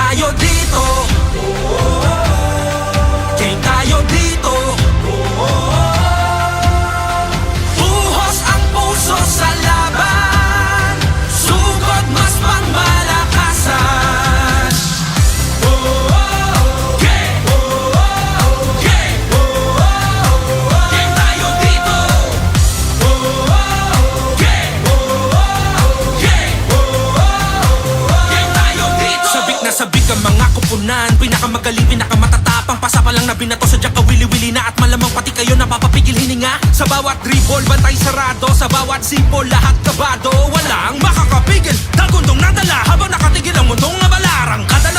tayo dito. Game tayo dito. Buhos ang puso sa laban, sugod mas pangmalakasan. Game! Game! Game tayo dito. Game! Game! Game tayo dito. Sabik na sabik ang mga kupunan, pinakamagaling, pinakamatatapang, pasa pa lang na binato, sadyang kawili-wili na at malamang pati kayo napapapigil hininga. Sa bawat dribble, bantay sarado, sa bawat sipol, lahat kabado. Walang makakapigil, dagundong nadala habang nakatigil ang mundong nabalarang. Kada